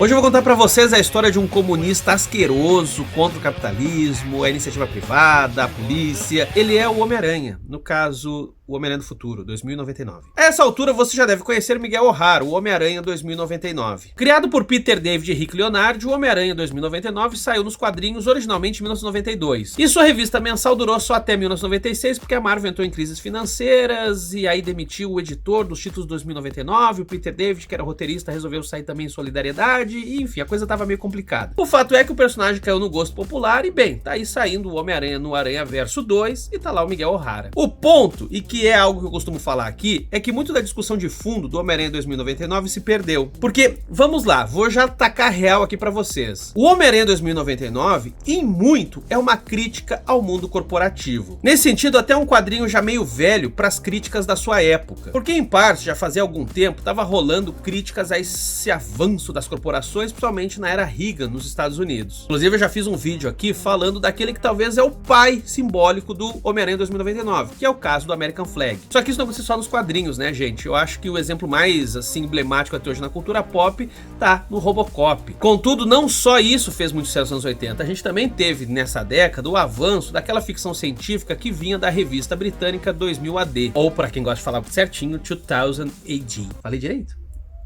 Hoje eu vou contar pra vocês a história de um comunista asqueroso contra o capitalismo, a iniciativa privada, a polícia. Ele é o Homem-Aranha, no caso, o Homem-Aranha do Futuro, 2099. A essa altura você já deve conhecer Miguel O'Hara, o Homem-Aranha 2099. Criado por Peter David e Rick Leonardi, o Homem-Aranha 2099 saiu nos quadrinhos originalmente em 1992. E sua revista mensal durou só até 1996, porque a Marvel entrou em crises financeiras e aí demitiu o editor dos títulos 2099, o Peter David, que era roteirista, resolveu sair também em solidariedade. E enfim, a coisa tava meio complicada. O fato é que o personagem caiu no gosto popular e bem, tá aí saindo o Homem-Aranha no Aranhaverso 2 e tá lá o Miguel O'Hara. O ponto, e que é algo que eu costumo falar aqui, é que muito da discussão de fundo do Homem-Aranha 2099 se perdeu. Porque, vamos lá, vou já tacar real aqui pra vocês. O Homem-Aranha 2099, em muito, é uma crítica ao mundo corporativo. Nesse sentido, até um quadrinho já meio velho pras críticas da sua época. Porque em parte, já fazia algum tempo, tava rolando críticas a esse avanço das corporações, principalmente na era Reagan nos Estados Unidos. Inclusive eu já fiz um vídeo aqui falando daquele que talvez é o pai simbólico do Homem-Aranha 2099, que é o caso do American Flag. Só que isso não acontece só nos quadrinhos, né, gente? Eu acho que o exemplo mais, assim, emblemático até hoje na cultura pop tá no Robocop. Contudo, não só isso fez muito sucesso nos anos 80, a gente também teve nessa década o avanço daquela ficção científica que vinha da revista britânica 2000 AD, ou para quem gosta de falar certinho, 2000 AD.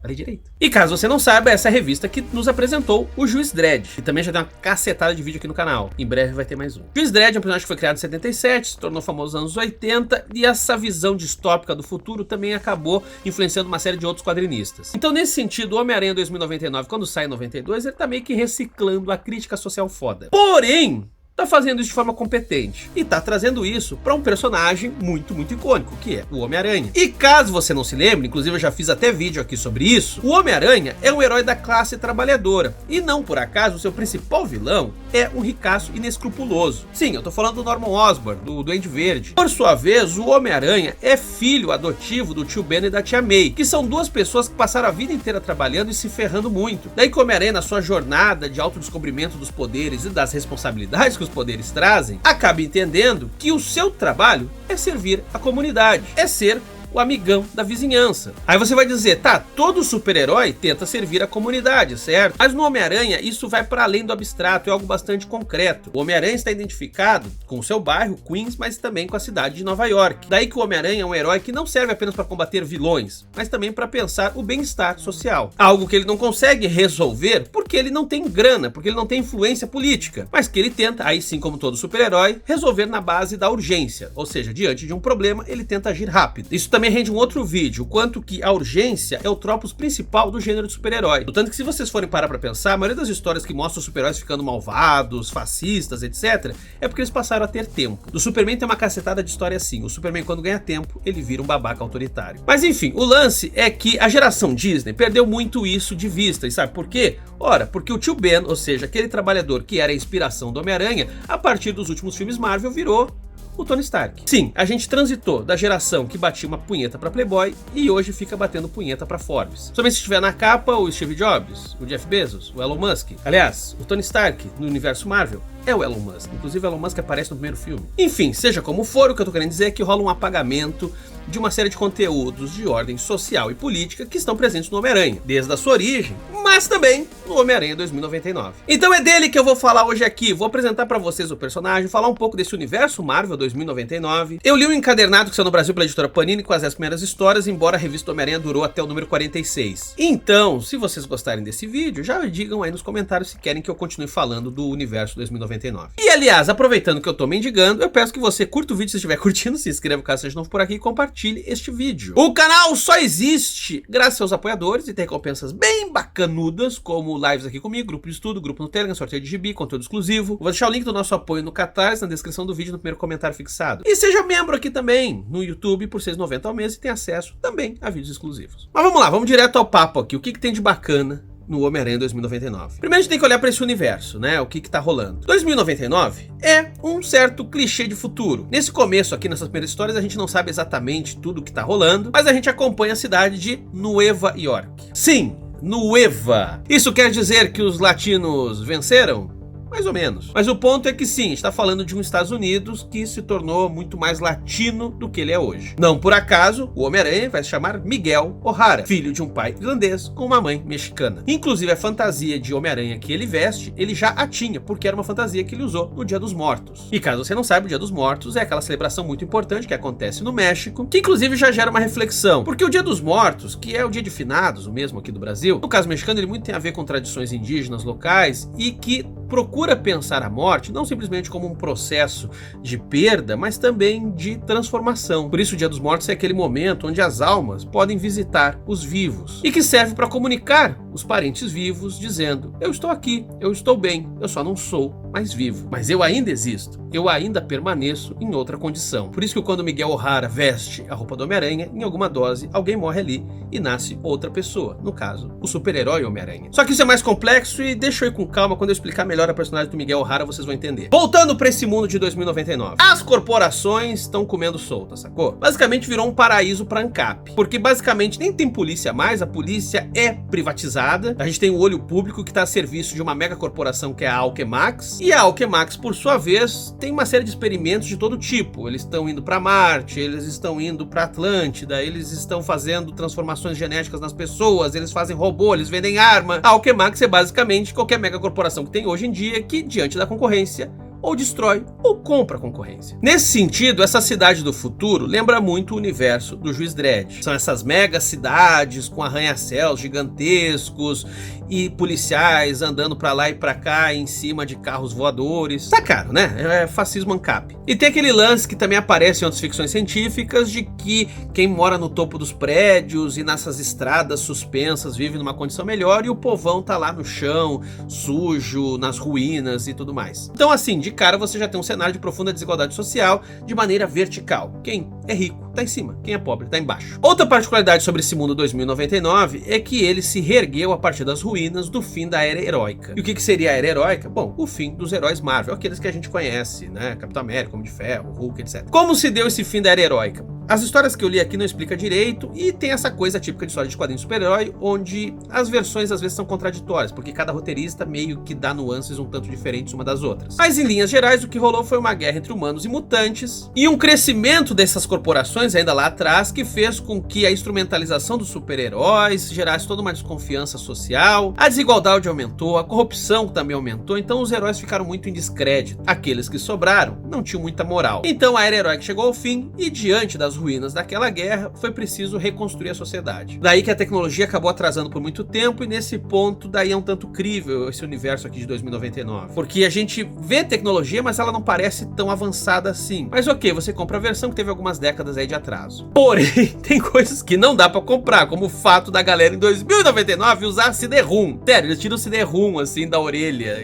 Falei direito? E caso você não saiba, essa é a revista que nos apresentou o Juiz Dredd, que também já tem uma cacetada de vídeo aqui no canal. Em breve vai ter mais um. Juiz Dredd é um personagem que foi criado em 77, se tornou famoso nos anos 80, e essa visão distópica do futuro também acabou influenciando uma série de outros quadrinistas. Então, nesse sentido, o Homem-Aranha 2099, quando sai em 92, ele tá meio que reciclando a crítica social foda. Porém, tá fazendo isso de forma competente e tá trazendo isso para um personagem muito icônico, que é o Homem-Aranha. E caso você não se lembre, inclusive eu já fiz até vídeo aqui sobre isso, o Homem-Aranha é um herói da classe trabalhadora e não por acaso o seu principal vilão é um ricaço inescrupuloso. Sim, eu tô falando do Norman Osborn, do Duende Verde. Por sua vez, o Homem-Aranha é filho adotivo do tio Ben e da tia May, que são duas pessoas que passaram a vida inteira trabalhando e se ferrando muito. Daí que o Homem-Aranha, na sua jornada de autodescobrimento dos poderes e das responsabilidades que os poderes trazem, acaba entendendo que o seu trabalho é servir a comunidade, é ser o amigão da vizinhança. Aí você vai dizer, tá, todo super-herói tenta servir a comunidade, certo? Mas no Homem-Aranha isso vai para além do abstrato, é algo bastante concreto. O Homem-Aranha está identificado com o seu bairro, Queens, mas também com a cidade de Nova York. Daí que o Homem-Aranha é um herói que não serve apenas para combater vilões, mas também para pensar o bem-estar social. Algo que ele não consegue resolver porque ele não tem grana, porque ele não tem influência política, mas que ele tenta, aí sim como todo super-herói, resolver na base da urgência, ou seja, diante de um problema ele tenta agir rápido. Isso também rende um outro vídeo, o quanto que a urgência é o tropos principal do gênero de super-herói. Tanto que se vocês forem parar pra pensar, a maioria das histórias que mostram os super-heróis ficando malvados, fascistas, etc, é porque eles passaram a ter tempo. O Superman tem uma cacetada de história assim, o Superman quando ganha tempo, ele vira um babaca autoritário. Mas enfim, o lance é que a geração Disney perdeu muito isso de vista, e sabe por quê? Ora, porque o tio Ben, ou seja, aquele trabalhador que era a inspiração do Homem-Aranha, a partir dos últimos filmes Marvel virou o Tony Stark. Sim, a gente transitou da geração que batia uma punheta pra Playboy e hoje fica batendo punheta pra Forbes. Somente se estiver na capa o Steve Jobs, o Jeff Bezos, o Elon Musk. Aliás, o Tony Stark no universo Marvel é o Elon Musk. Inclusive o Elon Musk aparece no primeiro filme. Enfim, seja como for, o que eu tô querendo dizer é que rola um apagamento de uma série de conteúdos de ordem social e política que estão presentes no Homem-Aranha, desde a sua origem, mas também no Homem-Aranha 2099. Então é dele que eu vou falar hoje aqui, vou apresentar pra vocês o personagem, falar um pouco desse universo Marvel 2099. Eu li um encadernado que saiu no Brasil pela editora Panini com as 10 primeiras histórias, embora a revista Homem-Aranha durou até o número 46. Então, se vocês gostarem desse vídeo, já digam aí nos comentários se querem que eu continue falando do universo 2099. E aliás, aproveitando que eu tô mendigando, eu peço que você curta o vídeo se estiver curtindo, se inscreva caso seja novo por aqui e compartilhe este vídeo. O canal só existe graças aos apoiadores e tem recompensas bem bacanudas, como lives aqui comigo, grupo de estudo, grupo no Telegram, sorteio de gibi, conteúdo exclusivo. Vou deixar o link do nosso apoio no Catarse na descrição do vídeo, no primeiro comentário fixado. E seja membro aqui também no YouTube por R$ 6,90 ao mês e tem acesso também a vídeos exclusivos. Mas vamos lá, vamos direto ao papo aqui. O que tem de bacana no Homem-Aranha 2099? Primeiro a gente tem que olhar para esse universo, né? O que tá rolando. 2099 é um certo clichê de futuro. Nesse começo aqui, nessas primeiras histórias, a gente não sabe exatamente tudo o que tá rolando, mas a gente acompanha a cidade de Nueva York. Sim, Nueva. Isso quer dizer que os latinos venceram? mais ou menos. Mas o ponto é que sim, a gente tá falando de um Estados Unidos que se tornou muito mais latino do que ele é hoje. Não por acaso, o Homem-Aranha vai se chamar Miguel O'Hara, filho de um pai irlandês com uma mãe mexicana. Inclusive a fantasia de Homem-Aranha que ele veste, ele já a tinha, porque era uma fantasia que ele usou no Dia dos Mortos. E caso você não saiba, o Dia dos Mortos é aquela celebração muito importante que acontece no México, que inclusive já gera uma reflexão, porque o Dia dos Mortos, que é o Dia de Finados, o mesmo aqui do Brasil, no caso mexicano ele muito tem a ver com tradições indígenas locais e que procura pensar a morte não simplesmente como um processo de perda, mas também de transformação. Por isso o Dia dos Mortos é aquele momento onde as almas podem visitar os vivos e que serve para comunicar os parentes vivos dizendo: eu estou aqui, eu estou bem, eu só não sou mais vivo, mas eu ainda existo, eu ainda permaneço em outra condição. Por isso que quando Miguel O'Hara veste a roupa do Homem-Aranha, em alguma dose alguém morre ali e nasce outra pessoa, no caso, o super-herói Homem-Aranha. Só que isso é mais complexo e deixa eu ir com calma, quando eu explicar melhor a personagem do Miguel O'Hara vocês vão entender. Voltando para esse mundo de 2099, as corporações estão comendo solta, sacou? Basicamente virou um paraíso para ANCAP, porque basicamente nem tem polícia mais, a polícia é privatizada, a gente tem o olho público que está a serviço de uma mega corporação que é a Alquemax, e a Alquemax, por sua vez, tem uma série de experimentos de todo tipo. Eles estão indo para Marte, eles estão indo para Atlântida, eles estão fazendo transformações genéticas nas pessoas, eles fazem robô, eles vendem arma. A Alquemax é basicamente qualquer mega corporação que tem hoje em dia que, diante da concorrência, ou destrói ou compra a concorrência. Nesse sentido, essa cidade do futuro lembra muito o universo do Juiz Dredd. São essas mega cidades com arranha-céus gigantescos e policiais andando pra lá e pra cá em cima de carros voadores. Tá caro, né? É fascismo ANCAP. E tem aquele lance que também aparece em outras ficções científicas de que quem mora no topo dos prédios e nessas estradas suspensas vive numa condição melhor e o povão tá lá no chão, sujo, nas ruínas e tudo mais. Então assim, de cara você já tem um cenário de profunda desigualdade social de maneira vertical. Quem é rico tá em cima, quem é pobre tá embaixo. Outra particularidade sobre esse mundo 2099 é que ele se reergueu a partir das ruínas do fim da Era Heróica. E o que seria a Era Heróica? Bom, o fim dos heróis Marvel, aqueles que a gente conhece, né? Capitão América, Homem de Ferro, Hulk, etc. Como se deu esse fim da Era Heróica? As histórias que eu li aqui não explicam direito e tem essa coisa típica de história de quadrinho de super-herói, onde as versões às vezes são contraditórias, porque cada roteirista meio que dá nuances um tanto diferentes uma das outras. Mas em linhas gerais o que rolou foi uma guerra entre humanos e mutantes e um crescimento dessas corporações ainda lá atrás que fez com que a instrumentalização dos super-heróis gerasse toda uma desconfiança social, a desigualdade aumentou, a corrupção também aumentou, então os heróis ficaram muito em descrédito. Aqueles que sobraram não tinham muita moral. Então a Era Heróica chegou ao fim e diante das ruínas daquela guerra foi preciso reconstruir a sociedade. Daí que a tecnologia acabou atrasando por muito tempo e nesse ponto daí é um tanto crível esse universo aqui de 2099. Porque a gente vê tecnologia, mas ela não parece tão avançada assim. Mas ok, você compra a versão que teve algumas décadas aí de atraso. Porém, tem coisas que não dá pra comprar, como o fato da galera em 2099 usar CD-ROM. Sério, eles tiram o CD-ROM assim da orelha.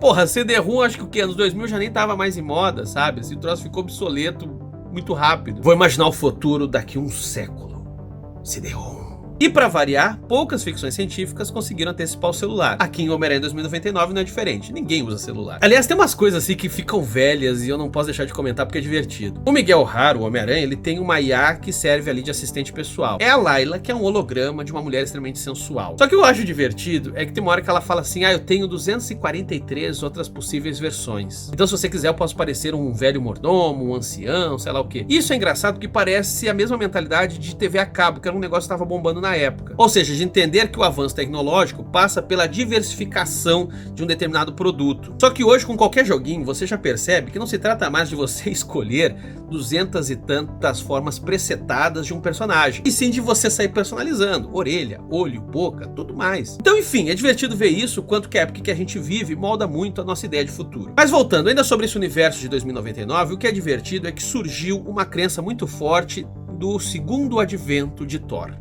Porra, CD-ROM acho que o que? Anos 2000 já nem tava mais em moda, sabe? Esse troço ficou obsoleto muito rápido. Vou imaginar o futuro daqui a um século. CD-ROM. E para variar, poucas ficções científicas conseguiram antecipar o celular. Aqui em Homem-Aranha 2099 não é diferente, ninguém usa celular. Aliás, tem umas coisas assim que ficam velhas e eu não posso deixar de comentar porque é divertido. O Miguel O'Hara, o Homem-Aranha, ele tem uma IA que serve ali de assistente pessoal. É a Layla, que é um holograma de uma mulher extremamente sensual. Só que o que eu acho divertido é que tem uma hora que ela fala assim: eu tenho 243 outras possíveis versões. Então se você quiser eu posso parecer um velho mordomo, um ancião, sei lá o quê. Isso é engraçado porque parece a mesma mentalidade de TV a cabo, que era um negócio que estava bombando na época. Ou seja, de entender que o avanço tecnológico passa pela diversificação de um determinado produto. Só que hoje, com qualquer joguinho, você já percebe que não se trata mais de você escolher 200 e tantas formas presetadas de um personagem, e sim de você sair personalizando orelha, olho, boca, tudo mais. Então, enfim, é divertido ver isso, quanto que a época que a gente vive molda muito a nossa ideia de futuro. Mas voltando ainda sobre esse universo de 2099, o que é divertido é que surgiu uma crença muito forte do segundo advento de Thor.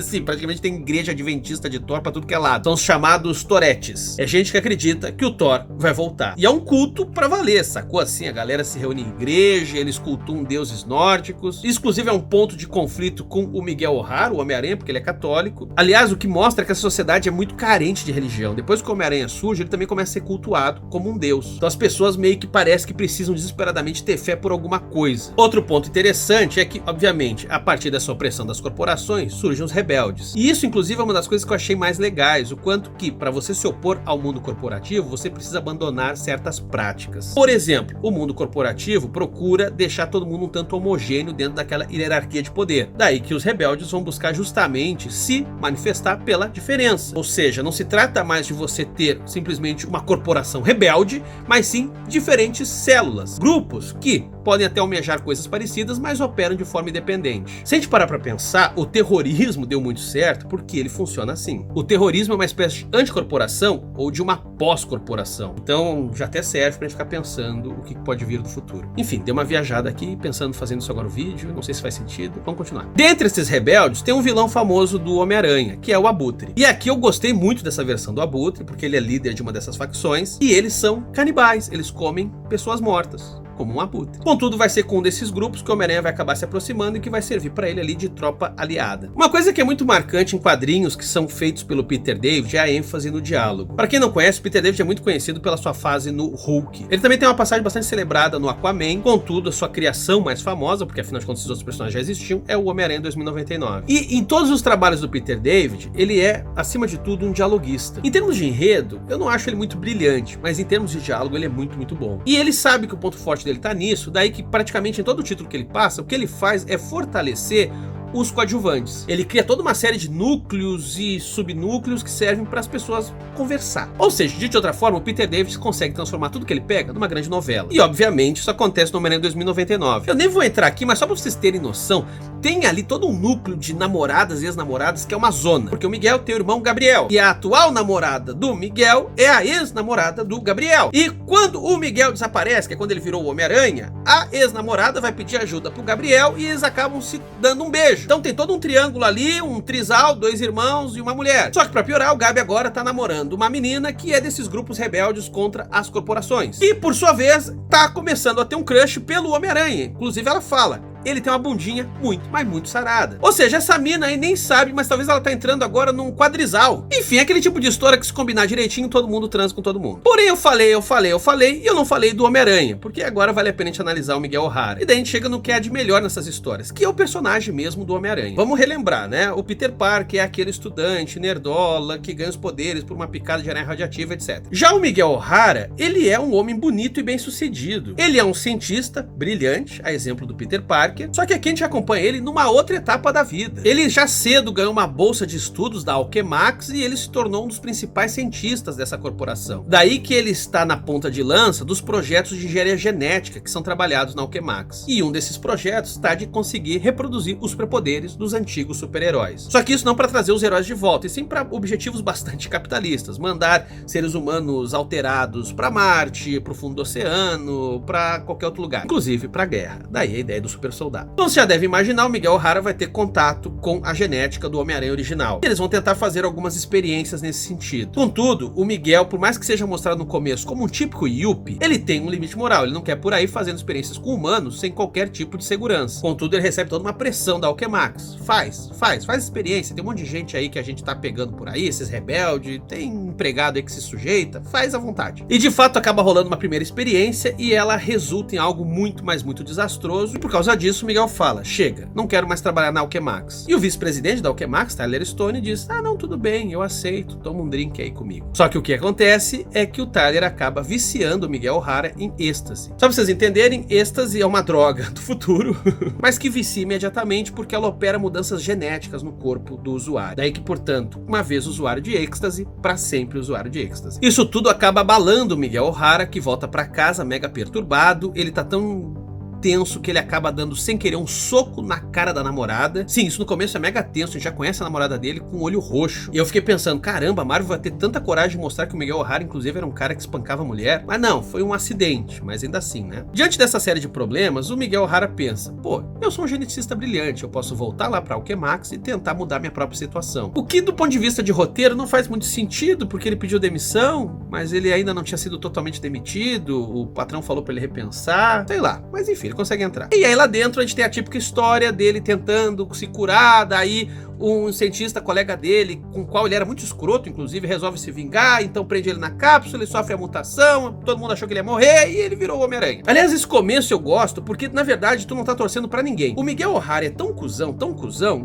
Sim, praticamente tem igreja adventista de Thor pra tudo que é lado. São os chamados Toretes. É gente que acredita que o Thor vai voltar. E é um culto pra valer, sacou? Assim, a galera se reúne em igreja, eles cultuam deuses nórdicos. Isso, inclusive, é um ponto de conflito com o Miguel O'Hara, o Homem-Aranha, porque ele é católico. Aliás, o que mostra que a sociedade é muito carente de religião. Depois que o Homem-Aranha surge, ele também começa a ser cultuado como um deus. Então as pessoas meio que parece que precisam desesperadamente ter fé por alguma coisa. Outro ponto interessante é que, obviamente, a partir dessa opressão das corporações, surgem os rebeldes. rebeldes. E isso, inclusive, é uma das coisas que eu achei mais legais, o quanto que, para você se opor ao mundo corporativo, você precisa abandonar certas práticas. Por exemplo, o mundo corporativo procura deixar todo mundo um tanto homogêneo dentro daquela hierarquia de poder. Daí que os rebeldes vão buscar justamente se manifestar pela diferença. Ou seja, não se trata mais de você ter simplesmente uma corporação rebelde, mas sim diferentes células, grupos que podem até almejar coisas parecidas, mas operam de forma independente. Se a gente parar para pensar, o terrorismo deu muito certo porque ele funciona assim. O terrorismo é uma espécie de anticorporação ou de uma pós-corporação. Então já até serve pra gente ficar pensando o que pode vir do futuro. Enfim, dei uma viajada aqui, pensando, fazendo isso agora no vídeo, não sei se faz sentido, vamos continuar. Dentre esses rebeldes, tem um vilão famoso do Homem-Aranha, que é o Abutre. E aqui eu gostei muito dessa versão do Abutre, porque ele é líder de uma dessas facções, e eles são canibais, eles comem pessoas mortas, como um abutre. Contudo, vai ser com um desses grupos que o Homem-Aranha vai acabar se aproximando e que vai servir para ele ali de tropa aliada. Uma coisa que é muito marcante em quadrinhos que são feitos pelo Peter David é a ênfase no diálogo. Para quem não conhece, o Peter David é muito conhecido pela sua fase no Hulk. Ele também tem uma passagem bastante celebrada no Aquaman, contudo, a sua criação mais famosa, porque afinal de contas esses outros personagens já existiam, é o Homem-Aranha 2099. E em todos os trabalhos do Peter David, ele é, acima de tudo, um dialoguista. Em termos de enredo, eu não acho ele muito brilhante, mas em termos de diálogo, ele é muito, muito bom. E ele sabe que o ponto forte dele tá nisso, daí que praticamente em todo o título que ele passa, o que ele faz é fortalecer os coadjuvantes. Ele cria toda uma série de núcleos e subnúcleos que servem para as pessoas conversar. Ou seja, de outra forma, o Peter David consegue transformar tudo que ele pega numa grande novela. E obviamente isso acontece no Homem-Aranha 2099. Eu nem vou entrar aqui, mas só para vocês terem noção, tem ali todo um núcleo de namoradas e ex-namoradas que é uma zona. Porque o Miguel tem o irmão Gabriel, e a atual namorada do Miguel é a ex-namorada do Gabriel. E quando o Miguel desaparece, que é quando ele virou o Homem-Aranha, a ex-namorada vai pedir ajuda pro Gabriel e eles acabam se dando um beijo. Então tem todo um triângulo ali, um trisal, 2 irmãos e uma mulher. Só que pra piorar, o Gabi agora tá namorando uma menina que é desses grupos rebeldes contra as corporações. E por sua vez, tá começando a ter um crush pelo Homem-Aranha. Inclusive ela fala: ele tem uma bundinha muito, mas muito sarada. Ou seja, essa mina aí nem sabe, mas talvez ela tá entrando agora num quadrisal. Enfim, é aquele tipo de história que, se combinar direitinho, todo mundo transa com todo mundo. Porém, eu falei, e eu não falei do Homem-Aranha, porque agora vale a pena a gente analisar o Miguel O'Hara. E daí a gente chega no que há de melhor nessas histórias, que é o personagem mesmo do Homem-Aranha. Vamos relembrar, né? O Peter Parker é aquele estudante nerdola que ganha os poderes por uma picada de aranha radiativa, etc. Já o Miguel O'Hara, ele é um homem bonito e bem sucedido. Ele é um cientista brilhante, a exemplo do Peter Parker. Só que aqui a gente acompanha ele numa outra etapa da vida. Ele já cedo ganhou uma bolsa de estudos da Alchemax e ele se tornou um dos principais cientistas dessa corporação. Daí que ele está na ponta de lança dos projetos de engenharia genética que são trabalhados na Alchemax. E um desses projetos está de conseguir reproduzir os superpoderes dos antigos super-heróis. Só que isso não para trazer os heróis de volta, e sim para objetivos bastante capitalistas. Mandar seres humanos alterados para Marte, para o fundo do oceano, para qualquer outro lugar. Inclusive para a guerra. Daí a ideia do super soldado. Então você já deve imaginar, o Miguel O'Hara vai ter contato com a genética do Homem-Aranha original. Eles vão tentar fazer algumas experiências nesse sentido. Contudo, o Miguel, por mais que seja mostrado no começo como um típico yuppie, ele tem um limite moral. Ele não quer por aí fazendo experiências com humanos sem qualquer tipo de segurança. Contudo, ele recebe toda uma pressão da Alchemax. Faz experiência. Tem um monte de gente aí que a gente tá pegando por aí, esses rebeldes, tem empregado aí que se sujeita, faz à vontade. E de fato acaba rolando uma primeira experiência e ela resulta em algo muito, mas muito desastroso. E por causa disso, o Miguel fala: chega, não quero mais trabalhar na Alchemax. E o vice-presidente da Alchemax, Tyler Stone, diz: ah não, tudo bem, eu aceito, toma um drink aí comigo. Só que o que acontece é que o Tyler acaba viciando o Miguel O'Hara em êxtase. Só pra vocês entenderem, êxtase é uma droga do futuro, mas que vicia imediatamente porque ela opera mudanças genéticas no corpo do usuário. Daí que, portanto, uma vez usuário de êxtase, para sempre usuário de êxtase. Isso tudo acaba abalando o Miguel O'Hara, que volta para casa mega perturbado. Ele tá tão tenso que ele acaba dando sem querer um soco na cara da namorada. Sim, isso no começo é mega tenso, a gente já conhece a namorada dele com o olho roxo. E eu fiquei pensando, caramba, a Marvel vai ter tanta coragem de mostrar que o Miguel O'Hara inclusive era um cara que espancava a mulher. Mas não, foi um acidente, mas ainda assim, né? Diante dessa série de problemas, o Miguel O'Hara pensa: pô, eu sou um geneticista brilhante, eu posso voltar lá pra Alchemax e tentar mudar minha própria situação. O que do ponto de vista de roteiro não faz muito sentido, porque ele pediu demissão, mas ele ainda não tinha sido totalmente demitido, o patrão falou pra ele repensar, sei lá, mas enfim, ele consegue entrar. E aí lá dentro a gente tem a típica história dele tentando se curar, daí um cientista colega dele, com o qual ele era muito escroto, inclusive, resolve se vingar, então prende ele na cápsula, ele sofre a mutação, todo mundo achou que ele ia morrer e ele virou o Homem-Aranha. Aliás, esse começo eu gosto porque, na verdade, tu não tá torcendo pra ninguém. O Miguel O'Hara é tão cuzão,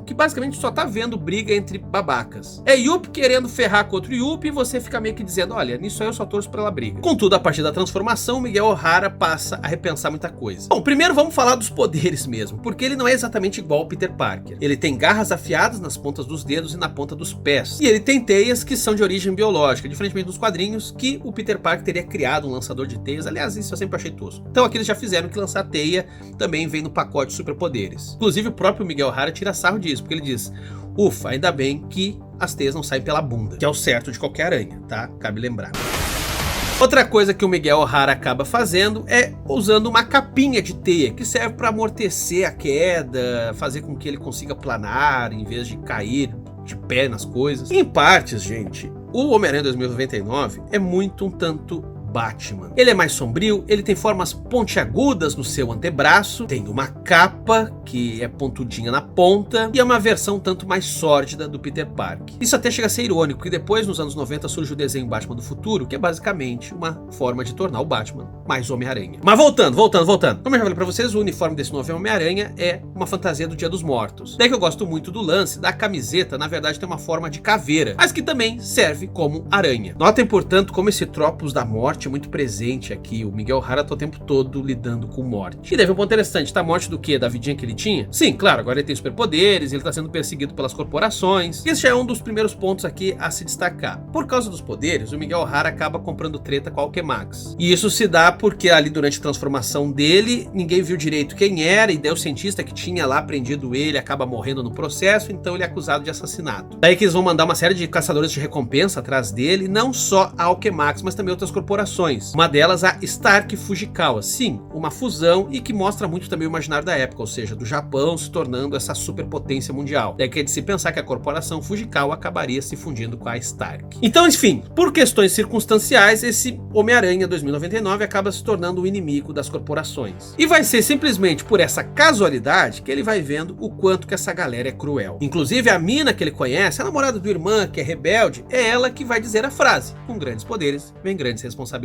que basicamente só tá vendo briga entre babacas. É Yuppie querendo ferrar com outro Yuppie e você fica meio que dizendo, olha, nisso aí eu só torço pela briga. Contudo, a partir da transformação, o Miguel O'Hara passa a repensar muita coisa. Bom, primeiro vamos falar dos poderes mesmo, porque ele não é exatamente igual ao Peter Parker. Ele tem garras afiadas nas pontas dos dedos e na ponta dos pés. E ele tem teias que são de origem biológica, diferentemente dos quadrinhos, que o Peter Parker teria criado um lançador de teias. Aliás, isso eu sempre achei tosco. Então aqui eles já fizeram que lançar teia também vem no pacote de superpoderes. Inclusive o próprio Miguel O'Hara tira sarro disso, porque ele diz, ufa, ainda bem que as teias não saem pela bunda, que é o certo de qualquer aranha, tá? Cabe lembrar. Outra coisa que o Miguel O'Hara acaba fazendo é usando uma capinha de teia, que serve para amortecer a queda, fazer com que ele consiga planar, em vez de cair de pé nas coisas. Em partes, gente, o Homem-Aranha 2099 é muito um tanto Batman. Ele é mais sombrio, ele tem formas pontiagudas no seu antebraço, tem uma capa que é pontudinha na ponta e é uma versão tanto mais sórdida do Peter Parker. Isso até chega a ser irônico, porque depois nos anos 90 surge o desenho Batman do Futuro, que é basicamente uma forma de tornar o Batman mais Homem-Aranha. Mas voltando. Como eu já falei pra vocês, o uniforme desse novo Homem-Aranha é uma fantasia do Dia dos Mortos. Daí que eu gosto muito do lance da camiseta, na verdade tem uma forma de caveira, mas que também serve como aranha. Notem, portanto, como esse tropos da morte é muito presente aqui. O Miguel O'Hara tá o tempo todo lidando com morte. E deve um ponto interessante, tá morte do quê? Da vidinha que ele tinha? Sim, claro, agora ele tem superpoderes, ele tá sendo perseguido pelas corporações. Esse já é um dos primeiros pontos aqui a se destacar. Por causa dos poderes, o Miguel O'Hara acaba comprando treta com a Alchemax. E isso se dá porque ali durante a transformação dele, ninguém viu direito quem era, e daí o cientista que tinha lá prendido ele acaba morrendo no processo, então ele é acusado de assassinato. Daí que eles vão mandar uma série de caçadores de recompensa atrás dele, não só a Alchemax, mas também outras corporações. Uma delas a Stark Fujikawa, sim, uma fusão e que mostra muito também o imaginário da época, ou seja, do Japão se tornando essa superpotência mundial. Daí que é de se pensar que a corporação Fujikawa acabaria se fundindo com a Stark. Então, enfim, por questões circunstanciais, esse Homem-Aranha 2099 acaba se tornando o inimigo das corporações. E vai ser simplesmente por essa casualidade que ele vai vendo o quanto que essa galera é cruel. Inclusive a mina que ele conhece, a namorada do irmão, que é rebelde, é ela que vai dizer a frase: com grandes poderes vem grandes responsabilidades.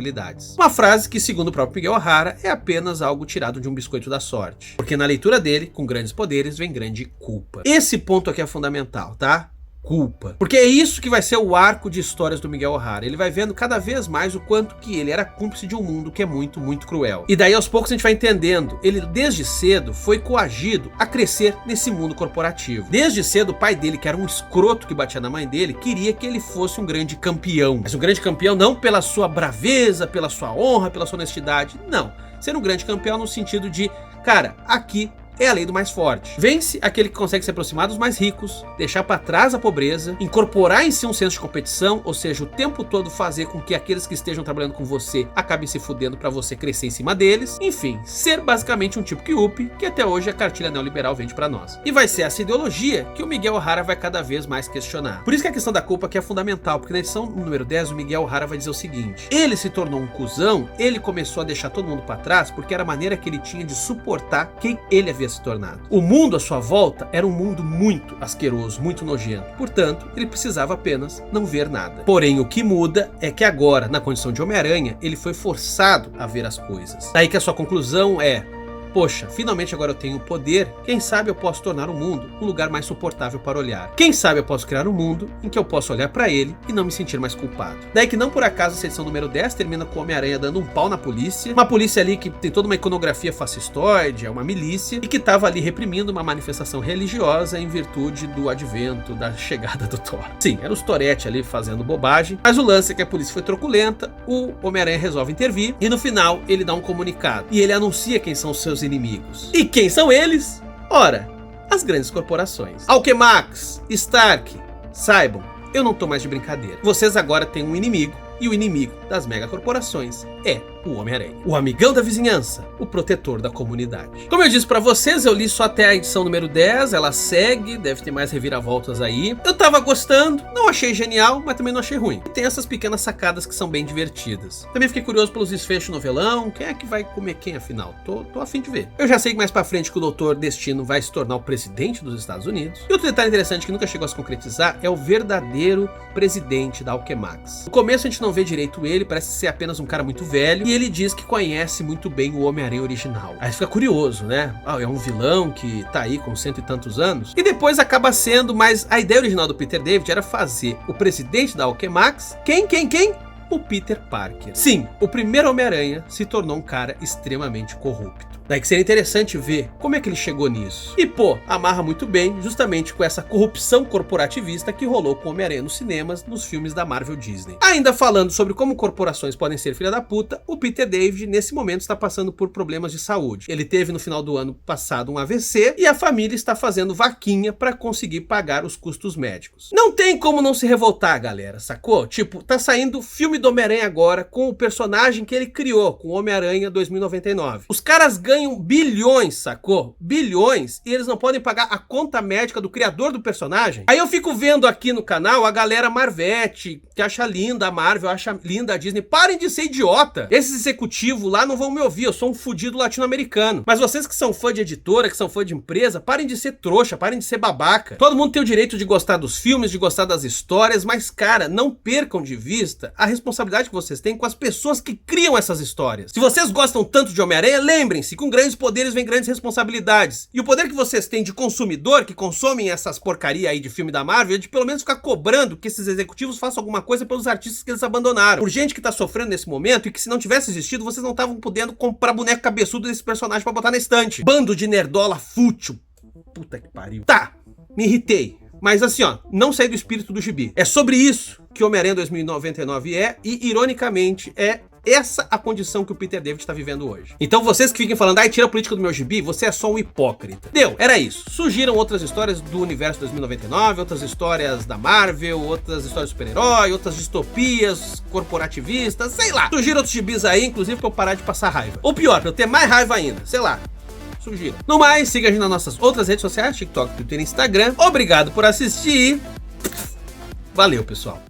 Uma frase que, segundo o próprio Miguel O'Hara, é apenas algo tirado de um biscoito da sorte. Porque na leitura dele, com grandes poderes vem grande culpa. Esse ponto aqui é fundamental, tá? Culpa. Porque é isso que vai ser o arco de histórias do Miguel O'Hara. Ele vai vendo cada vez mais o quanto que ele era cúmplice de um mundo que é muito, muito cruel. E daí aos poucos a gente vai entendendo. Ele desde cedo foi coagido a crescer nesse mundo corporativo. Desde cedo o pai dele, que era um escroto que batia na mãe dele, queria que ele fosse um grande campeão. Mas um grande campeão não pela sua braveza, pela sua honra, pela sua honestidade. Não. Ser um grande campeão no sentido de, cara, aqui é a lei do mais forte. Vence aquele que consegue se aproximar dos mais ricos, deixar para trás a pobreza, incorporar em si um senso de competição, ou seja, o tempo todo fazer com que aqueles que estejam trabalhando com você acabem se fudendo para você crescer em cima deles. Enfim, ser basicamente um tipo Yuppie, que até hoje a cartilha neoliberal vende para nós. E vai ser essa ideologia que o Miguel O'Hara vai cada vez mais questionar. Por isso que a questão da culpa aqui é fundamental, porque na edição número 10 o Miguel O'Hara vai dizer o seguinte: ele se tornou um cuzão, ele começou a deixar todo mundo para trás porque era a maneira que ele tinha de suportar quem ele havia se tornado. O mundo à sua volta era um mundo muito asqueroso, muito nojento. Portanto, ele precisava apenas não ver nada. Porém, o que muda é que agora, na condição de Homem-Aranha, ele foi forçado a ver as coisas. Daí que a sua conclusão é: poxa, finalmente agora eu tenho poder, quem sabe eu posso tornar o mundo um lugar mais suportável para olhar. Quem sabe eu posso criar um mundo em que eu posso olhar para ele e não me sentir mais culpado. Daí que não por acaso essa edição número 10 termina com o Homem-Aranha dando um pau na polícia. Uma polícia ali que tem toda uma iconografia fascistoide, é uma milícia, e que estava ali reprimindo uma manifestação religiosa em virtude do advento, da chegada do Thor. Sim, era os Toretti ali fazendo bobagem, mas o lance é que a polícia foi truculenta, o Homem-Aranha resolve intervir, e no final ele dá um comunicado. E ele anuncia quem são os seus inimigos. E quem são eles? Ora, as grandes corporações. Alchemax, Stark, saibam, eu não tô mais de brincadeira. Vocês agora têm um inimigo, e o inimigo das megacorporações é o Homem-Aranha. O amigão da vizinhança, o protetor da comunidade. Como eu disse pra vocês, eu li só até a edição número 10, ela segue, deve ter mais reviravoltas aí. Eu tava gostando, não achei genial, mas também não achei ruim. E tem essas pequenas sacadas que são bem divertidas. Também fiquei curioso pelos desfechos novelão, quem é que vai comer quem afinal? Tô a fim de ver. Eu já sei que mais pra frente que o Doutor Destino vai se tornar o presidente dos Estados Unidos. E outro detalhe interessante que nunca chegou a se concretizar é o verdadeiro presidente da Alchemax. No começo a gente não vê direito ele, parece ser apenas um cara muito velho, e ele diz que conhece muito bem o Homem-Aranha original. Aí fica curioso, né? É um vilão que tá aí com 100 e tantos anos. E depois acaba sendo, mas a ideia original do Peter David era fazer o presidente da Alchemax, quem? O Peter Parker. Sim, o primeiro Homem-Aranha se tornou um cara extremamente corrupto. Daí que seria interessante ver como é que ele chegou nisso. E pô, amarra muito bem justamente com essa corrupção corporativista que rolou com o Homem-Aranha nos cinemas, nos filmes da Marvel Disney. Ainda falando sobre como corporações podem ser filha da puta, o Peter David nesse momento está passando por problemas de saúde. Ele teve no final do ano passado um AVC e a família está fazendo vaquinha para conseguir pagar os custos médicos. Não tem como não se revoltar, galera, sacou? Tipo, tá saindo filme do Homem-Aranha agora com o personagem que ele criou, com o Homem-Aranha 2099. Os caras ganham bilhões, sacou? Bilhões, e eles não podem pagar a conta médica do criador do personagem. Aí eu fico vendo aqui no canal a galera Marvete, que acha linda a Marvel, acha linda a Disney. Parem de ser idiota. Esses executivos lá não vão me ouvir, eu sou um fudido latino-americano. Mas vocês que são fã de editora, que são fã de empresa, parem de ser trouxa, parem de ser babaca. Todo mundo tem o direito de gostar dos filmes, de gostar das histórias, mas cara, não percam de vista a responsabilidade que vocês têm com as pessoas que criam essas histórias. Se vocês gostam tanto de Homem-Aranha, lembrem-se, com grandes poderes vem grandes responsabilidades. E o poder que vocês têm de consumidor, que consomem essas porcaria aí de filme da Marvel, é de pelo menos ficar cobrando que esses executivos façam alguma coisa pelos artistas que eles abandonaram. Por gente que tá sofrendo nesse momento e que se não tivesse existido, vocês não estavam podendo comprar boneco cabeçudo desse personagem pra botar na estante. Bando de nerdola fútil. Puta que pariu. Tá, me irritei. Mas assim, ó, não saí do espírito do gibi. É sobre isso que Homem-Aranha 2099 é, e ironicamente é essa a condição que o Peter David está vivendo hoje. Então vocês que fiquem falando, ai, tira a política do meu gibi, você é só um hipócrita. Deu, era isso. Surgiram outras histórias do universo 2099, outras histórias da Marvel, outras histórias de super-herói, outras distopias corporativistas, sei lá. Surgiram outros gibis aí, inclusive pra eu parar de passar raiva. Ou pior, pra eu ter mais raiva ainda, sei lá. Surgiram. No mais, siga a gente nas nossas outras redes sociais, TikTok, Twitter e Instagram. Obrigado por assistir. Valeu, pessoal.